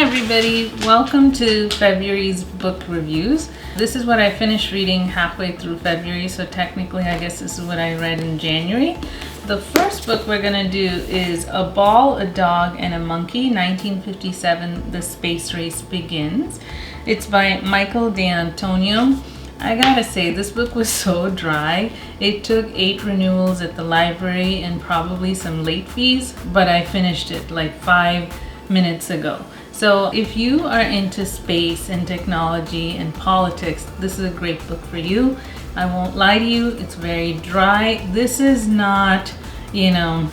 everybody, welcome to February's book reviews. This is what I finished reading halfway through February, so technically I guess this is what I read in January. The first book we're going to do is A Ball, a Dog, and a Monkey, 1957, The Space Race Begins. It's by Michael D'Antonio. I gotta say, this book was so dry. It took 8 renewals at the library and probably some late fees, but I finished it like 5 minutes ago. So if you are into space and technology and politics, this is a great book for you. I won't lie to you, it's very dry. This is not, The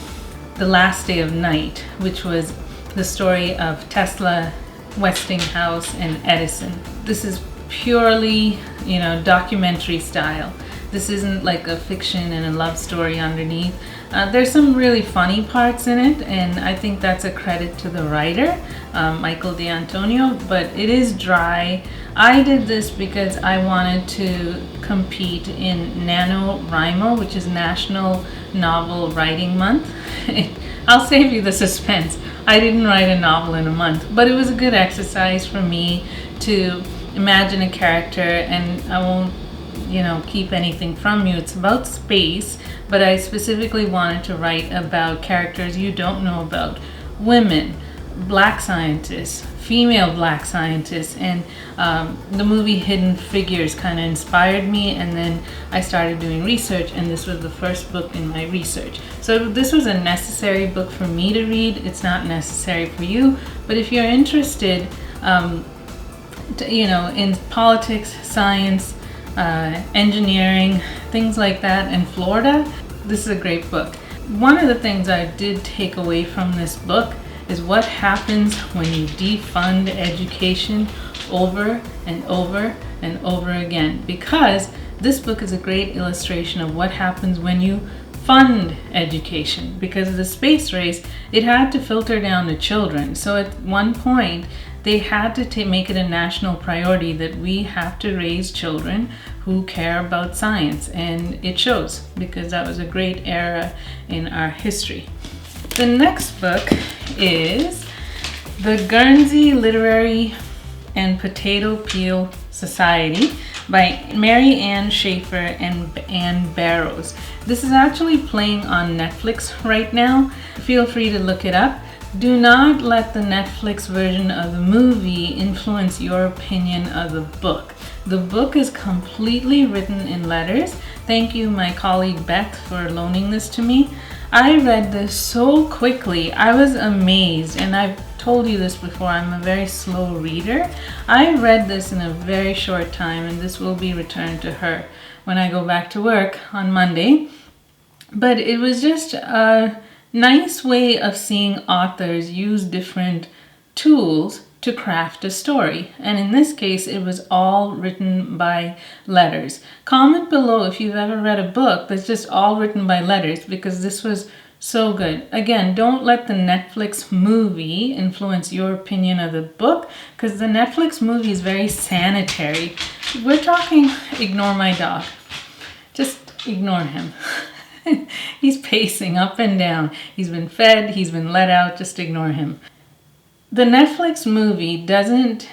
Last Day of Night, which was the story of Tesla, Westinghouse, and Edison. This is purely, documentary style. This isn't like a fiction and a love story underneath. There's some really funny parts in it, and I think that's a credit to the writer, Michael D'Antonio, but it is dry. I did this because I wanted to compete in NaNoWriMo, which is National Novel Writing Month. I'll save you the suspense. I didn't write a novel in a month, but it was a good exercise for me to imagine a character, and I won't keep anything from you. It's about space, but I specifically wanted to write about characters you don't know about. Women, black scientists, female black scientists, and the movie Hidden Figures kind of inspired me, and then I started doing research, and this was the first book in my research. So this was a necessary book for me to read. It's not necessary for you, but if you're interested in politics, science, engineering, things like that, and Florida, this is a great book. One of the things I did take away from this book is what happens when you defund education over and over and over again, because this book is a great illustration of what happens when you fund education. Because of the space race, it had to filter down to children. So at one point, they had to make it a national priority that we have to raise children who care about science, and it shows, because that was a great era in our history. The next book is The Guernsey Literary and Potato Peel Society by Mary Ann Shaffer and Ann Barrows. This is actually playing on Netflix right now. Feel free to look it up. Do not let the Netflix version of the movie influence your opinion of the book. The book is completely written in letters. Thank you, my colleague Beth, for loaning this to me. I read this so quickly. I was amazed, and I've told you this before, I'm a very slow reader. I read this in a very short time, and this will be returned to her when I go back to work on Monday. But it was just a nice way of seeing authors use different tools to craft a story. And in this case, it was all written by letters. Comment below if you've ever read a book that's just all written by letters, because this was so good. Again, don't let the Netflix movie influence your opinion of the book, because the Netflix movie is very sanitary. We're talking ignore my dog. Just ignore him. He's pacing up and down. He's been fed, he's been let out, just ignore him. The Netflix movie doesn't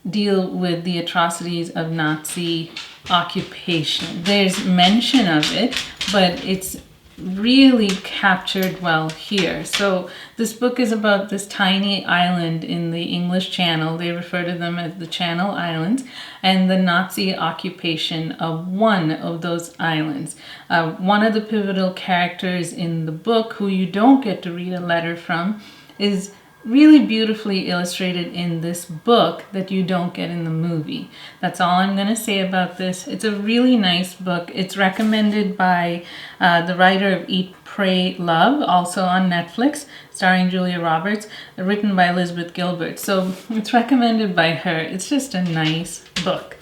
deal with the atrocities of Nazi occupation. There's mention of it, but it's really captured well here. So this book is about this tiny island in the English Channel. They refer to them as the Channel Islands, and the Nazi occupation of one of those islands. One of the pivotal characters in the book, who you don't get to read a letter from, is really beautifully illustrated in this book that you don't get in the movie. That's all I'm going to say about this. It's a really nice book. It's recommended by the writer of Eat, Pray, Love, also on Netflix, starring Julia Roberts, written by Elizabeth Gilbert. So it's recommended by her. It's just a nice book.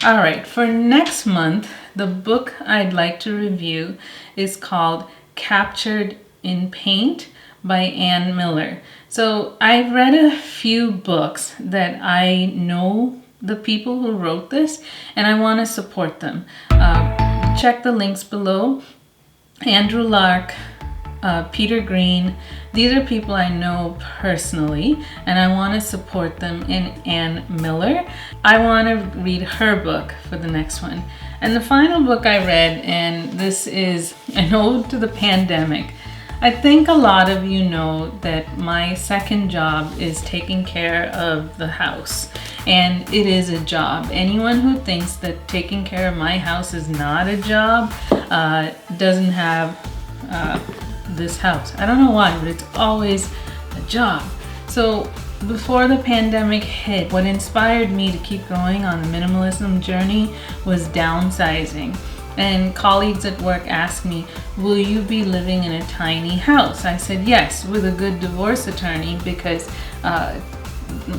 All right, for next month, the book I'd like to review is called Captured in Paint by Ann Miller. So I've read a few books that I know the people who wrote this, and I want to support them. Check the links below. Andrew Lark, Peter Greene. These are people I know personally, and I want to support them. In Ann Miller, I want to read her book for the next one. And the final book I read, and this is an ode to the pandemic. I think a lot of you know that my second job is taking care of the house, and it is a job. Anyone who thinks that taking care of my house is not a job doesn't have this house. I don't know why, but it's always a job. So before the pandemic hit, what inspired me to keep going on the minimalism journey was downsizing. And colleagues at work asked me, will you be living in a tiny house? I said yes, with a good divorce attorney, because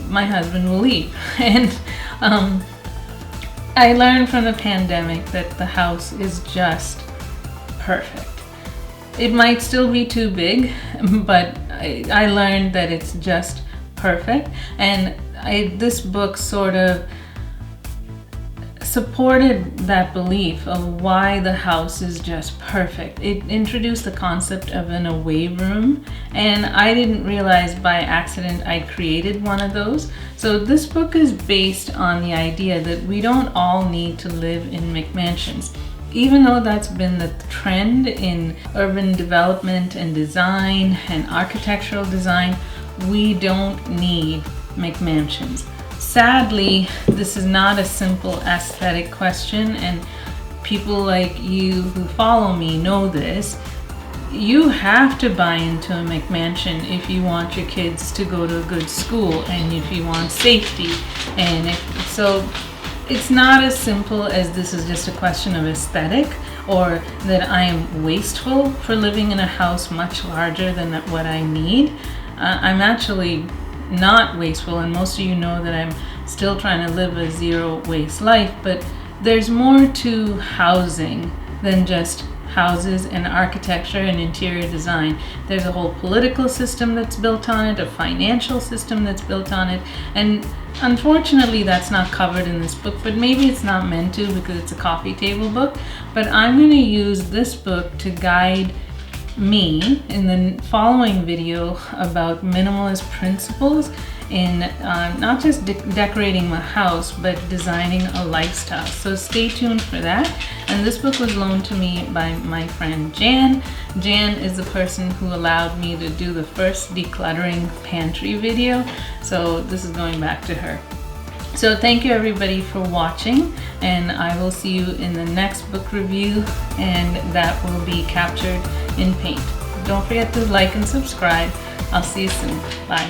my husband will leave. And I learned from the pandemic that the house is just perfect. It might still be too big, but I learned that it's just perfect. And this book sort of supported that belief of why the house is just perfect. It introduced the concept of an away room, and I didn't realize by accident I created one of those. So this book is based on the idea that we don't all need to live in McMansions. Even though that's been the trend in urban development and design and architectural design, we don't need McMansions. Sadly, this is not a simple aesthetic question, and people like you who follow me know this. You have to buy into a McMansion if you want your kids to go to a good school and if you want safety. And so it's not as simple as this is just a question of aesthetic, or that I am wasteful for living in a house much larger than what I need. I'm actually not wasteful, and most of you know that I'm still trying to live a zero waste life, but there's more to housing than just houses and architecture and interior design. There's a whole political system that's built on it, a financial system that's built on it, and unfortunately that's not covered in this book, but maybe it's not meant to because it's a coffee table book. But I'm going to use this book to guide me in the following video about minimalist principles in not just decorating my house, but designing a lifestyle. So stay tuned for that. And this book was loaned to me by my friend Jan. Jan is the person who allowed me to do the first decluttering pantry video. So this is going back to her. So thank you everybody for watching, and I will see you in the next book review, and that will be captured in paint. Don't forget to like and subscribe. I'll see you soon. Bye.